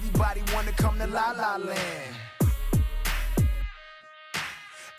Everybody wanna come to La La Land.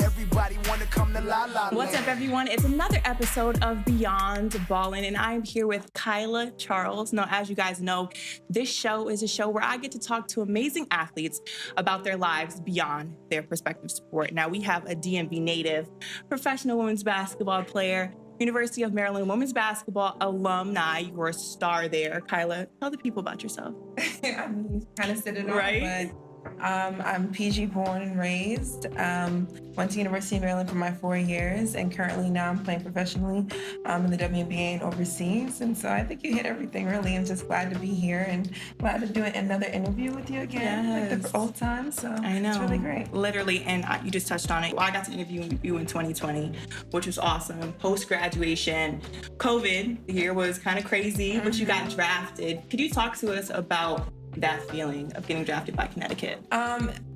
Everybody wanna come to La La Land. What's up, everyone? It's another episode of Beyond Ballin', and I'm here with Kaila Charles. Now, as you guys know, this show is a show where I get to talk to amazing athletes about their lives beyond their prospective sport. Now, we have a DMV native, professional women's basketball player, University of Maryland women's basketball alumni. You were a star there. Kaila, tell the people about yourself. I mean, you kind of said it all, Right? but I'm PG born and raised. Went to University of Maryland for my 4 years, and currently now I'm playing professionally in the WNBA and overseas. And so I think you hit everything, really. I'm just glad to be here and glad to do another interview with you again, like the old times. So I know. It's really great. Literally, and you just touched on it. Well, I got to interview you in 2020, which was awesome. Post-graduation, COVID, the year was kind of crazy, but you got drafted. Could you talk to us about that feeling of getting drafted by Connecticut?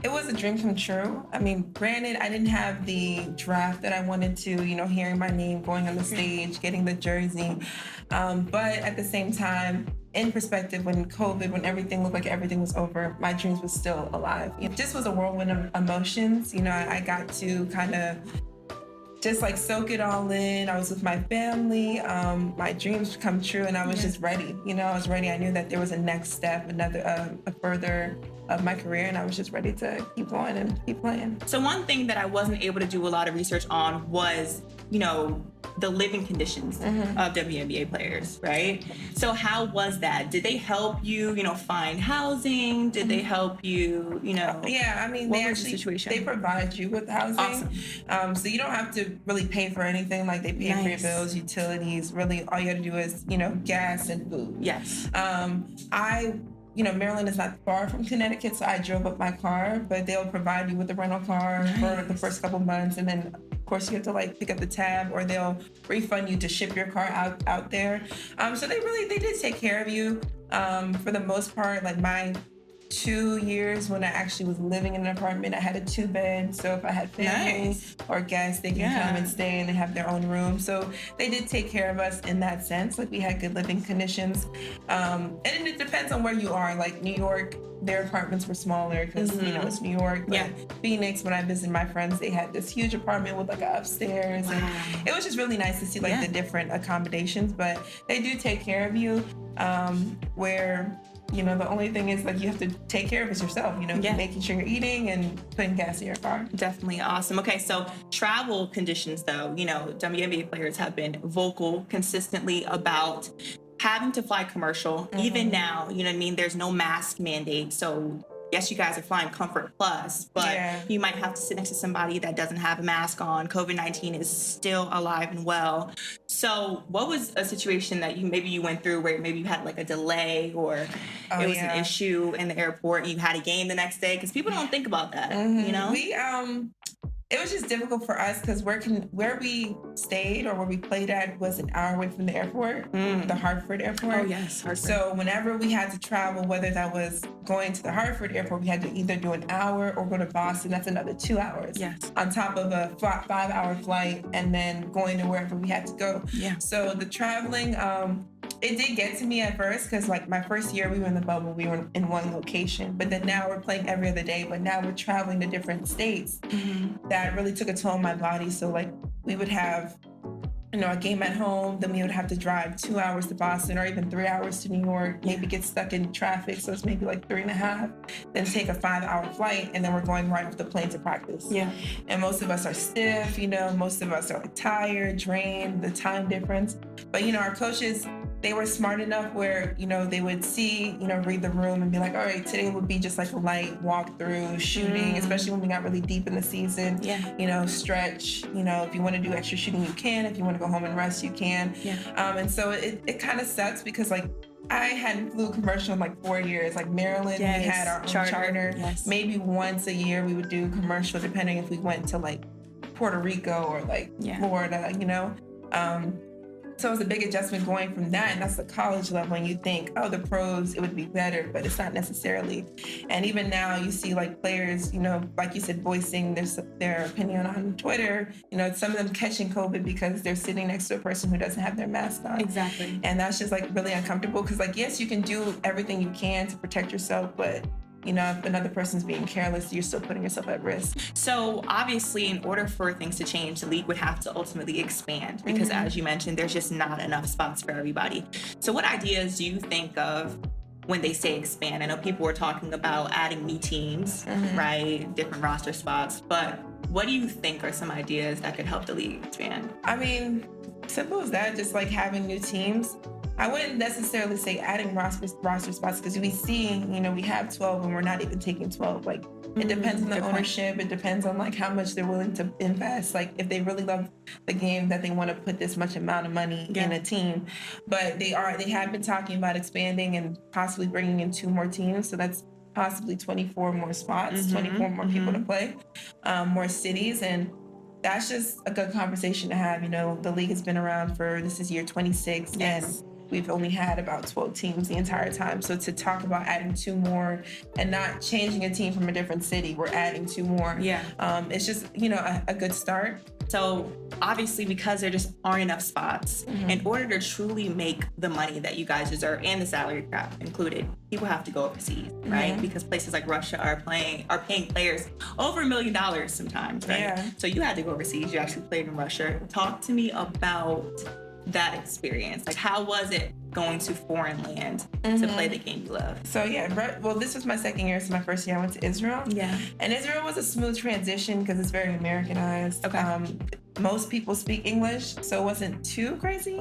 It was a dream come true. I mean, granted, I didn't have the draft that I wanted to, hearing my name, going on the stage, getting the jersey. But at the same time, in perspective, when everything looked like everything was over, my dreams was still alive. It just was a whirlwind of emotions. I got to kind of just like soak it all in. I was with my family. My dreams come true, and I was just ready. I was ready. I knew that there was a next step, a further of my career, and I was just ready to keep going and keep playing. So one thing that I wasn't able to do a lot of research on was, the living conditions of WNBA players, right? So how was that? Did they help you, find housing? Did they help you, Yeah, I mean, what was the situation? They provide you with housing. Awesome. So you don't have to really pay for anything. Like, they pay for your bills, utilities. Really, all you got to do is, gas and food. Yes. Maryland is not far from Connecticut, so I drove up my car, but they'll provide you with a rental car for the first couple months, and then of course you have to pick up the tab, or they'll refund you to ship your car out there. So they did take care of you for the most part. Like, my 2 years when I actually was living in an apartment, I had a 2-bed, so if I had family or guests, they can come and stay, and they have their own room. So they did take care of us in that sense. Like, we had good living conditions. And it depends on where you are. Like, New York, their apartments were smaller because, it's New York. But Phoenix, when I visited my friends, they had this huge apartment with an upstairs. Wow. And it was just really nice to see the different accommodations. But they do take care of you where... the only thing is, you have to take care of it yourself, making sure you're eating and putting gas in your car. Definitely awesome. Okay, so travel conditions, though, WNBA players have been vocal consistently about having to fly commercial. Even now, there's no mask mandate. So yes, you guys are flying Comfort Plus, but you might have to sit next to somebody that doesn't have a mask on. COVID-19 is still alive and well. So what was a situation that you went through where maybe you had a delay, or it was an issue in the airport and you had a game the next day? Because people don't think about that, It was just difficult for us because where we stayed or where we played at was an hour away from the airport, the Hartford Airport. Oh, yes, Hartford. So whenever we had to travel, whether that was going to the Hartford Airport, we had to either do an hour or go to Boston. That's another 2 hours. Yes. On top of a 5-hour flight, and then going to wherever we had to go. Yeah. So the traveling, it did get to me at first because, my first year we were in the bubble, we were in one location. But then now we're playing every other day. But now we're traveling to different states. That really took a toll on my body. So, we would have, a game at home. Then we would have to drive 2 hours to Boston, or even 3 hours to New York. Maybe get stuck in traffic, so it's maybe 3.5. Then take a 5-hour flight, and then we're going right off the plane to practice. Yeah. And most of us are stiff. Most of us are tired, drained. The time difference. But our coaches, they were smart enough where, they would see, read the room and be like, all right, today would be just a light walkthrough shooting, especially when we got really deep in the season. Yeah. Stretch, if you want to do extra shooting, you can. If you want to go home and rest, you can. Yeah. And so it kind of sucks because I hadn't flew commercial in 4 years. Maryland, we had our own charter. Yes. Maybe once a year we would do commercial, depending if we went to Puerto Rico or Florida, So it's a big adjustment going from that, and that's the college level, and you think, oh, the pros, it would be better, but it's not necessarily. And even now you see like players, you know, like you said, voicing their opinion on Twitter, you know, some of them catching COVID because they're sitting next to a person who doesn't have their mask on. Exactly. And that's just like really uncomfortable because like, yes, you can do everything you can to protect yourself, but you know, if another person's being careless, you're still putting yourself at risk. So obviously, in order for things to change, the league would have to ultimately expand because, as you mentioned, there's just not enough spots for everybody. So what ideas do you think of when they say expand? I know people were talking about adding new teams, right? Different roster spots. But what do you think are some ideas that could help the league expand? I mean, simple as that, just like having new teams. I wouldn't necessarily say adding roster spots because we see, you know, we have 12 and we're not even taking 12. Like, it depends on the ownership. It depends on like how much they're willing to invest. Like, if they really love the game, that they want to put this much amount of money in a team. But they have been talking about expanding and possibly bringing in 2 more teams. So that's possibly 24 more spots, 24 more people to play, more cities. And that's just a good conversation to have. You know, the league has been around this is year 26. And we've only had about 12 teams the entire time. So to talk about adding 2 more and not changing a team from a different city, we're adding 2 more. It's just, you know, a good start. So obviously, because there just aren't enough spots, in order to truly make the money that you guys deserve and the salary cap included, people have to go overseas, right? Because places like Russia are paying players over $1 million sometimes, right? Yeah. So you had to go overseas. You actually played in Russia. Talk to me about that experience. Like, how was it going to foreign land to play the game you love? So well, this was my second year. So my first year I went to Israel. And Israel was a smooth transition because it's very Americanized. Most people speak English, so it wasn't too crazy.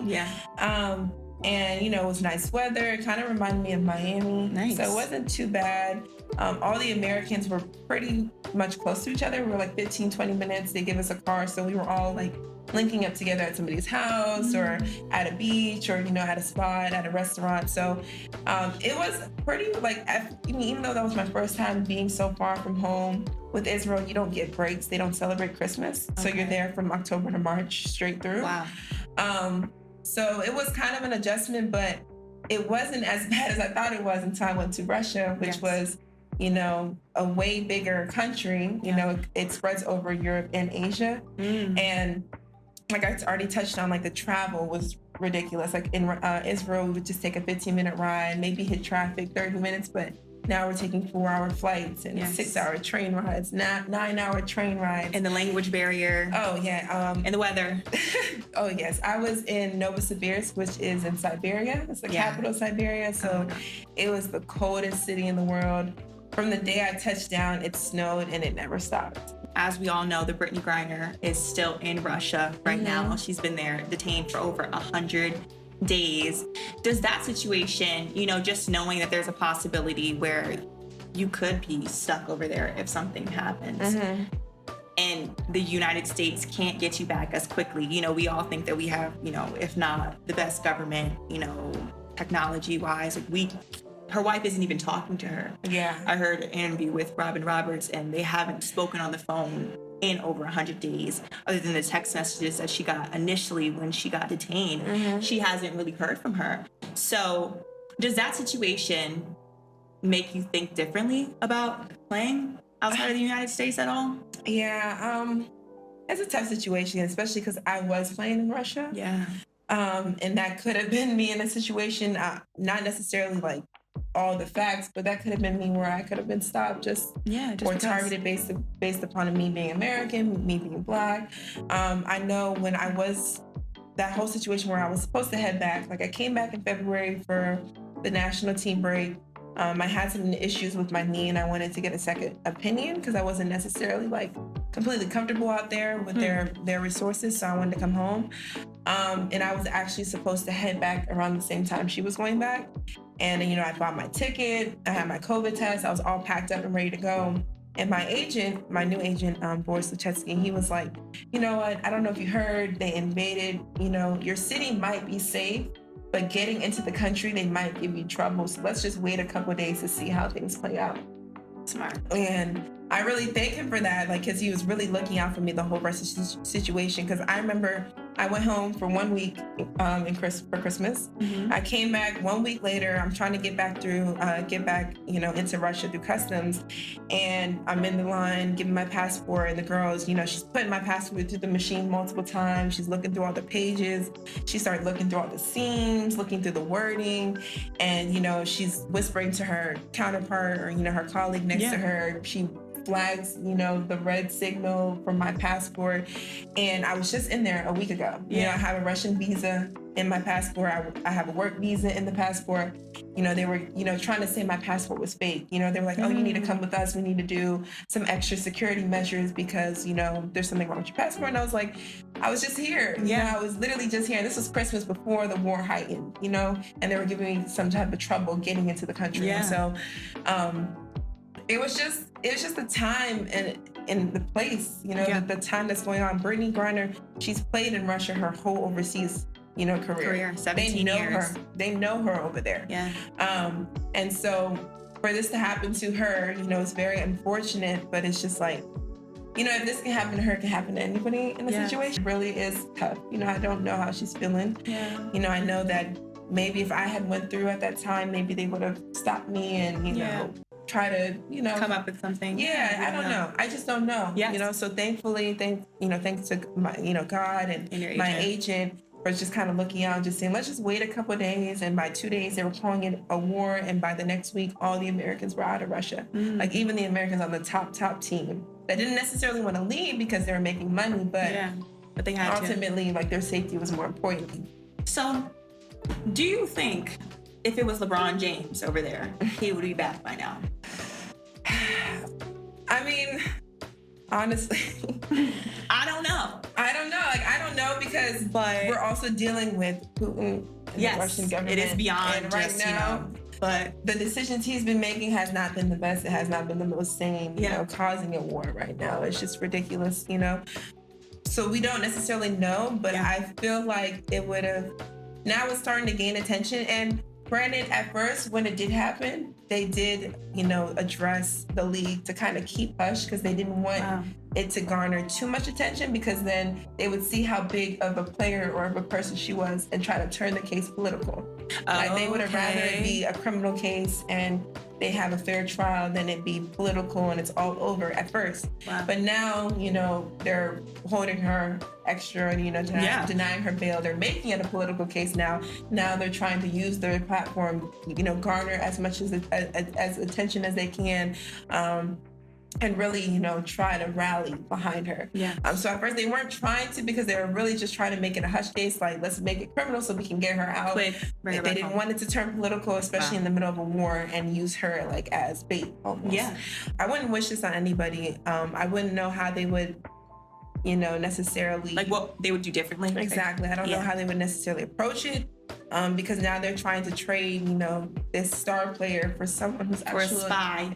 And you know, it was nice weather. It kind of reminded me of Miami. So it wasn't too bad. All the Americans were pretty much close to each other. We were like 15, 20 minutes. They gave us a car, so we were all like linking up together at somebody's house or at a beach or, you know, at a spot, at a restaurant. So it was pretty like, even though that was my first time being so far from home, with Israel, you don't get breaks. They don't celebrate Christmas. So you're there from October to March straight through. So it was kind of an adjustment, but it wasn't as bad as I thought it was until I went to Russia, which was, you know, a way bigger country. You know, it spreads over Europe and Asia. And like I already touched on, like the travel was ridiculous. Like in Israel, we would just take a 15-minute ride, maybe hit traffic 30 minutes, but now we're taking 4-hour flights and 6-hour train rides, 9-hour train rides. And the language barrier. And the weather. Oh, yes. I was in Novosibirsk, which is in Siberia. It's the capital of Siberia. So it was the coldest city in the world. From the day I touched down, it snowed and it never stopped. As we all know, the Brittney Griner is still in Russia right now. She's been there detained for over 100 days. Does that situation, you know, just knowing that there's a possibility where you could be stuck over there if something happens, and the United States can't get you back as quickly, you know, we all think that we have, you know, if not the best government, you know, technology-wise, like her wife isn't even talking to her. I heard an interview with Robin Roberts, and they haven't spoken on the phone in over 100 days, other than the text messages that she got initially when she got detained. She hasn't really heard from her. So does that situation make you think differently about playing outside of the United States at all? It's a tough situation, especially because I was playing in Russia. And that could have been me in a situation, not necessarily like all the facts, but that could have been me where I could have been stopped or targeted based upon me being American, me being Black. I know when I was, that whole situation where I was supposed to head back, like I came back in February for the national team break. I had some issues with my knee and I wanted to get a second opinion because I wasn't necessarily like completely comfortable out there with their resources. So I wanted to come home. And I was actually supposed to head back around the same time she was going back. And, you know, I bought my ticket, I had my COVID test, I was all packed up and ready to go. And my agent, my new agent, Boris Luchetsky, he was like, you know what, I don't know if you heard, they invaded, you know, your city might be safe, but getting into the country, they might give you trouble. So let's just wait a couple of days to see how things play out. Smart. And I really thank him for that, like, because he was really looking out for me the whole rest of the situation. Because I remember I went home for 1 week for Christmas. I came back 1 week later. I'm trying to get back, into Russia through customs. And I'm in the line giving my passport, and the girls, she's putting my passport through the machine multiple times. She's looking through all the pages. She started looking through all the seams, looking through the wording. And, she's whispering to her counterpart or, her colleague next to her. She flags, the red signal for my passport. And I was just in there a week ago. I have a Russian visa in my passport. I have a work visa in the passport. They were, trying to say my passport was fake. They were like, oh, you need to come with us. We need to do some extra security measures because, there's something wrong with your passport. And I was like, I was just here. I was literally just here. And this was Christmas before the war heightened, and they were giving me some type of trouble getting into the country. And so, it was just the time and the place, the time that's going on. Brittney Griner, she's played in Russia her whole overseas, career. 17 years. They know her over there. And so for this to happen to her, it's very unfortunate, but it's just like, if this can happen to her, it can happen to anybody in the situation. It really is tough. I don't know how she's feeling. I know that maybe if I had went through at that time, maybe they would have stopped me and, try to, come up with something. I don't know. I just don't know. So thankfully, thanks to my, God and my agent for just kind of looking out and just saying, let's just wait a couple of days. And by 2 days, they were calling it a war. And by the next week, all the Americans were out of Russia. Like even the Americans on the top team that didn't necessarily want to leave because they were making money, but they had ultimately, like their safety was more important. So do you think if it was LeBron James over there, he would be back by now? I mean, honestly, I don't know. I don't know because we're also dealing with Putin and the Russian government. It is beyond and right just, now, but the decisions he's been making has not been the best. It has not been the most sane, causing a war right now. It's just ridiculous, So we don't necessarily know, but I feel like it would have, now it's starting to gain attention. And granted, at first, when it did happen, they did, address the league to kind of keep hush because they didn't want it to garner too much attention because then they would see how big of a player or of a person she was and try to turn the case political. Like they would have rather it be a criminal case and they have a fair trial than it be political and it's all over at first. But now, they're holding her extra, denying her bail. They're making it a political case now. Now they're trying to use their platform, garner as much as attention as they can. And really, try to rally behind her. So at first they weren't trying to because they were really just trying to make it a hush case, like let's make it criminal so we can get her out. They didn't want it to turn political, especially in the middle of a war, and use her like as bait almost. I wouldn't wish this on anybody. I wouldn't know how they would, necessarily. Like what they would do differently? Exactly. I don't know how they would necessarily approach it. Because now they're trying to trade, this star player for someone who's actually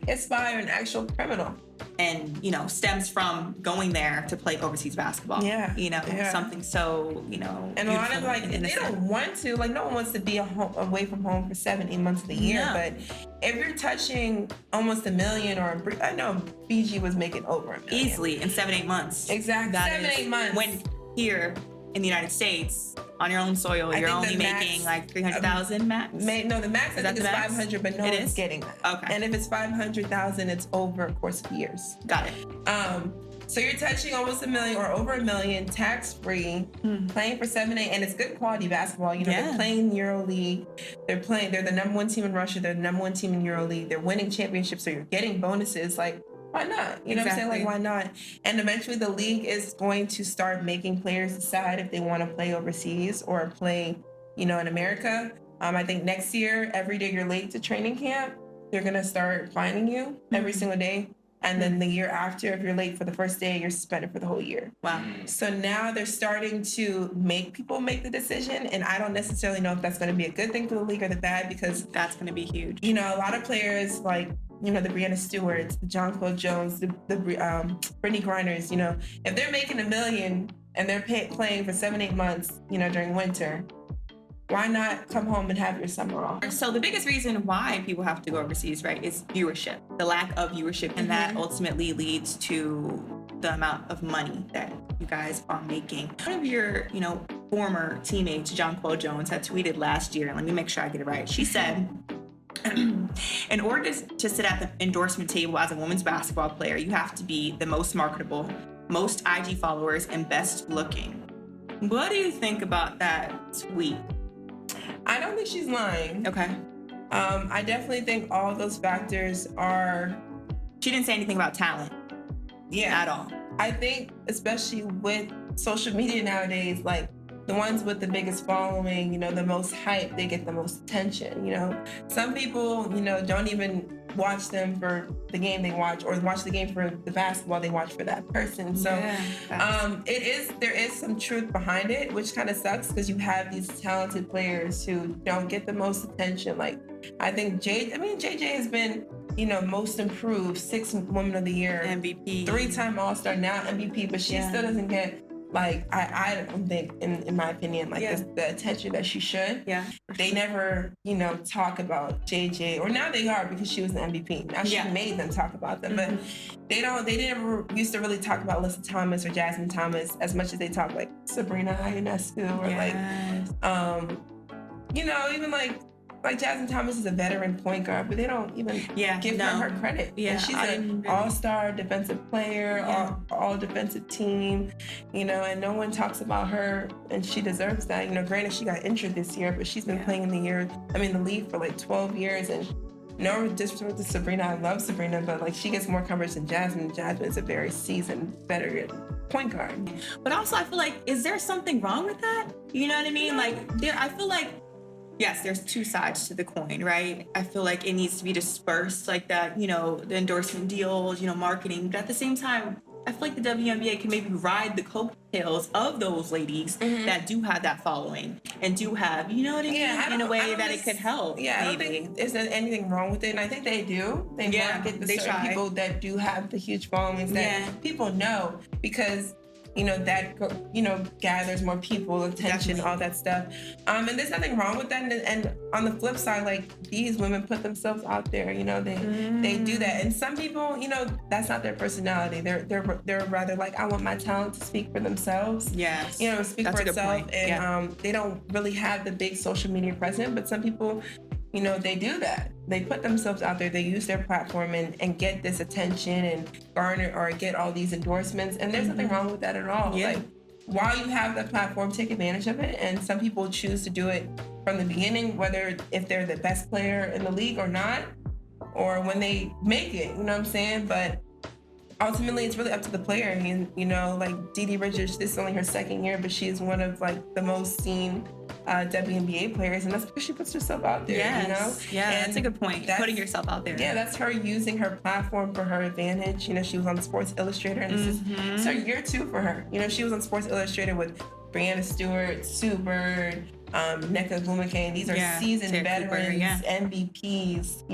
a spy or an actual criminal. And, stems from going there to play overseas basketball. Something so, And a lot of they don't want to, no one wants to be away from home for 7-8 months of the year. But if you're touching almost $1 million, or I know BG was making over $1 million. Easily in 7-8 months. Exactly. 7-8 months. When here in the United States, on your own soil, you're only making like 300,000 max? No, the max I think is 500, but no one's getting that. Okay. And if it's 500,000, it's over a course of years. Got it. So you're touching almost $1 million or over $1 million tax-free, playing for 7-8, and it's good quality basketball. They're playing EuroLeague. They're the number one team in Russia. They're the number one team in EuroLeague. They're winning championships, so you're getting bonuses. Why not? You know what I'm saying? Why not? And eventually the league is going to start making players decide if they want to play overseas or play, in America. I think next year, every day you're late to training camp, they're going to start fining you every single day. And then the year after, if you're late for the first day, you're suspended for the whole year. Wow. So now they're starting to make people make the decision. And I don't necessarily know if that's going to be a good thing for the league or the bad, because that's going to be huge. A lot of players the Brianna Stewarts, the John Claude Jones, the Brittney Griners, if they're making $1 million and they're playing for 7-8 months, during winter, why not come home and have your summer off? So the biggest reason why people have to go overseas, right, is viewership, the lack of viewership. And that ultimately leads to the amount of money that you guys are making. One of your, former teammate to Jonquel Jones had tweeted last year, and let me make sure I get it right. She said, in order to sit at the endorsement table as a women's basketball player, you have to be the most marketable, most IG followers, and best looking. What do you think about that tweet? I don't think she's lying. Okay. I definitely think all those factors are... She didn't say anything about talent. Yeah. At all. I think, especially with social media nowadays, like the ones with the biggest following, the most hype, they get the most attention, Some people, don't even watch them for the game they watch, or watch the game for the basketball they watch for that person. So there is some truth behind it, which kind of sucks because you have these talented players who don't get the most attention. Like, I think JJ has been, most improved, 6th Woman of the Year, MVP, 3-time All-Star, now MVP, but she still doesn't get, like, I don't think, in my opinion, like the attention that she should. Yeah. They never, talk about JJ, or now they are because she was the MVP. Now she made them talk about them, but they never used to really talk about Alyssa Thomas or Jasmine Thomas as much as they talk like Sabrina Ionescu or even like Jasmine Thomas is a veteran point guard, but they don't even give her credit. Yeah, and she's an all-star defensive player, all defensive team, and no one talks about her, and she deserves that. Granted, she got injured this year, but she's been playing in the league for like 12 years, and no disrespect to Sabrina, I love Sabrina, but like she gets more coverage than Jasmine. Jasmine is a very seasoned, veteran point guard. But also, I feel like, is there something wrong with that? You know what I mean? No. I feel like, yes, there's two sides to the coin, right? I feel like it needs to be dispersed like that, the endorsement deals, marketing. But at the same time, I feel like the WNBA can maybe ride the coattails of those ladies that do have that following and do have, in a way that it could help. Yeah, I don't think there's anything wrong with it. And I think they do. They market the certain people that do have the huge followings that people know, because that gathers more people, attention, all that stuff. And there's nothing wrong with that. And on the flip side, like, these women put themselves out there, they do that. And some people, that's not their personality. They're rather like, I want my talent to speak for themselves. Yes. Speak for itself. And they don't really have the big social media presence, but some people, they do that. They put themselves out there. They use their platform and get this attention and garner or get all these endorsements. And there's nothing wrong with that at all. Yeah. Like, while you have the platform, take advantage of it. And some people choose to do it from the beginning, whether if they're the best player in the league or not, or when they make it, you know what I'm saying? But ultimately, it's really up to the player. I mean, like Dee Richards, this is only her 2nd year, but she's one of like the most seen WNBA players, and that's because she puts herself out there. Yeah, and that's a good point. Putting yourself out there. Yeah, that's her using her platform for her advantage. She was on Sports Illustrated, and this is her year 2 for her. She was on Sports Illustrated with Brianna Stewart, Sue Bird, Nneka Ogwumike. These are seasoned veterans, MVPs.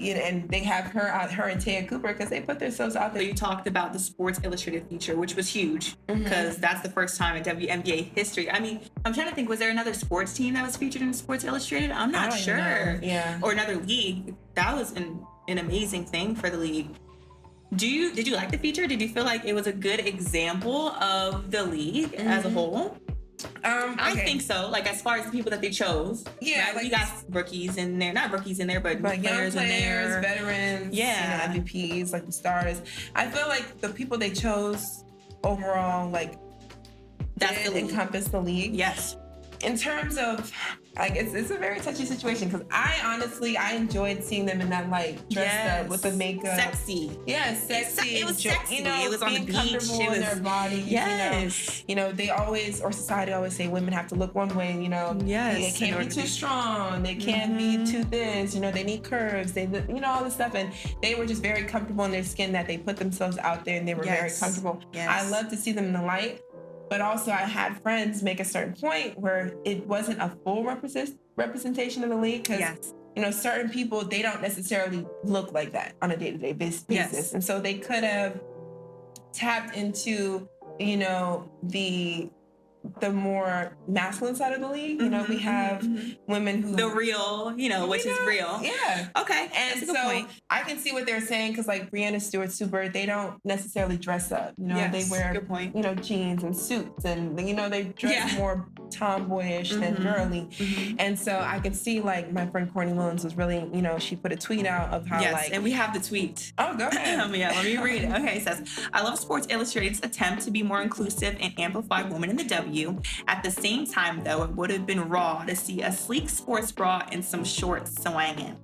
And they have her and Taya Cooper because they put themselves out there. So you talked about the Sports Illustrated feature, which was huge because that's the first time in WNBA history. I mean, I'm trying to think, was there another sports team that was featured in Sports Illustrated? I'm not sure. Yeah. Or another league. That was an amazing thing for the league. Did you like the feature? Did you feel like it was a good example of the league as a whole? I think so. Like, as far as the people that they chose. Yeah. Right? Like, we got rookies in there. Not rookies in there, but players in there. Veterans. Yeah. MVPs, like the stars. I feel like the people they chose overall, like, that's did encompass the league. Yes. In terms of, like, it's a very touchy situation because I enjoyed seeing them in that light, dressed up with the makeup. Sexy. Yeah, sexy. It was sexy. It was on the beach. Comfortable in their bodies. Yes. They always, or society always say women have to look one way, Yes. They can't be too strong. They can't be too this, they need curves. They, all this stuff. And they were just very comfortable in their skin that they put themselves out there and they were very comfortable. Yes. I love to see them in the light. But also, I had friends make a certain point where it wasn't a full representation of the league because, certain people, they don't necessarily look like that on a day-to-day basis. Yes. And so they could have tapped into, the the more masculine side of the league. You know, we have women who the real, which is real. Yeah. Okay. And that's a good so point. I can see what they're saying because like Brianna Stewart Super, they don't necessarily dress up. You know, they wear good point. jeans and suits, and they dress more tomboyish than girly. And so I could see like my friend Courtney Mullins was really, she put a tweet out of how and we have the tweet. Oh, go ahead. Yeah, let me read it. Okay, it says, I love Sports Illustrated's attempt to be more inclusive and amplify women in the W. At the same time, though, it would have been raw to see a sleek sports bra and some shorts swanging.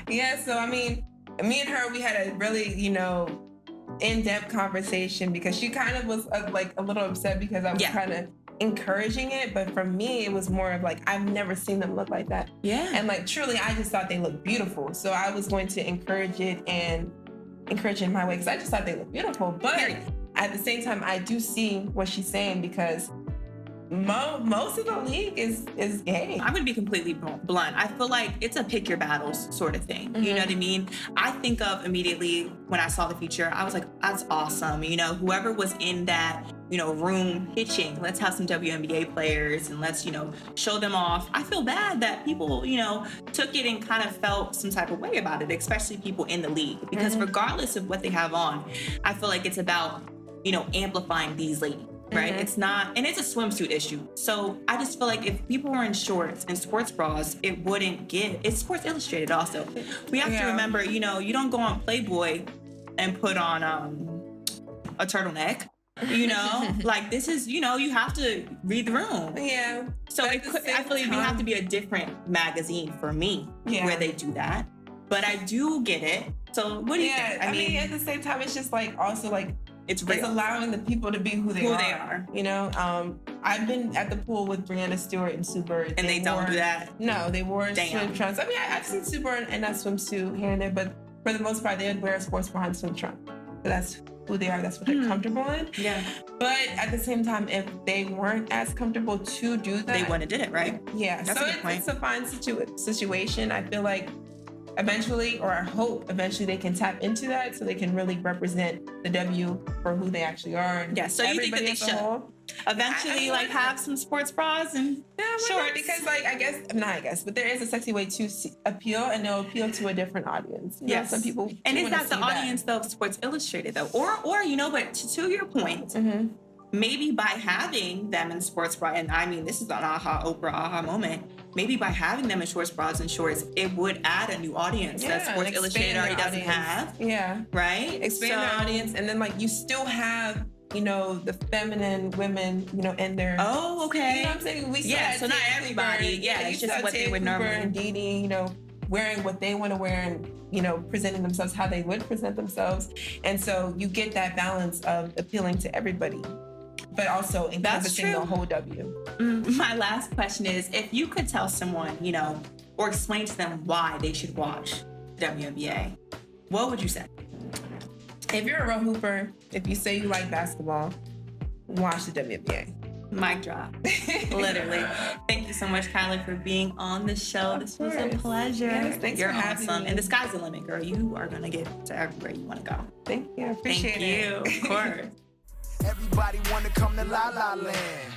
Yeah, so I mean, me and her, we had a really, in-depth conversation because she kind of was like a little upset because I was kind of encouraging it, but for me it was more of like I've never seen them look like that. And like truly I just thought they looked beautiful, so I was going to encourage it in my way because I just thought they looked beautiful. But at the same time I do see what she's saying because most of the league is gay. I'm gonna be completely blunt. I feel like it's a pick your battles sort of thing. You know what I mean? I think of immediately when I saw the feature, I was like, that's awesome. Whoever was in that room pitching, let's have some WNBA players and let's, show them off. I feel bad that people, took it and kind of felt some type of way about it, especially people in the league. Because regardless of what they have on, I feel like it's about, amplifying these ladies, right? It's not, and it's a swimsuit issue. So I just feel like if people were in shorts and sports bras, it wouldn't get, it's Sports Illustrated also. We have to remember, you don't go on Playboy and put on a turtleneck. Like this is, you have to read the room. Yeah. So I feel like it would have to be a different magazine for me where they do that. But I do get it. So what do you think? I mean, at the same time, it's just like also like it's allowing the people to be who they are. I've been at the pool with Brianna Stewart and Sue Bird. And they don't do that? No, they wore swim trunks. I mean, I've seen Sue Bird in that swimsuit here and there, but for the most part, they would wear a sports bra and swim trunk. So that's who they are. That's what they're comfortable in. Yeah. But at the same time, if they weren't as comfortable to do that, they wouldn't have did it, right? Yeah. That's so a good point. It's a fine situation. I feel like eventually, or I hope eventually, they can tap into that so they can really represent the W for who they actually are. Yeah. So you think that they should eventually have some sports bras and shorts? Because but there is a sexy way to appeal, and they'll appeal to a different audience. Some people. And is that the audience though of Sports Illustrated though, or but to your point, maybe by having them in sports bra, and I mean this is an Oprah aha moment. Maybe by having them in sports bras and shorts, it would add a new audience that Sports Illustrated already doesn't have. Yeah. Right? Expand their audience, and then you still have the feminine women, in their. Oh, okay. You know what I'm saying? We so not everybody. It's just what they would normally. And Dee, wearing what they want to wear and, presenting themselves how they would present themselves. And so you get that balance of appealing to everybody, but also encompassing the whole W. My last question is, if you could tell someone, or explain to them why they should watch WNBA, what would you say? If you're a row hooper, if you say you like basketball, watch the WNBA. Mic drop. Literally. Thank you so much, Kaila, for being on the show. This was a pleasure. Yes, thanks You're for having awesome. me. And the sky's the limit, girl. You are going to get to everywhere you want to go. Thank you. I appreciate it. Thank you. Of course. Everybody wanna come to La La Land.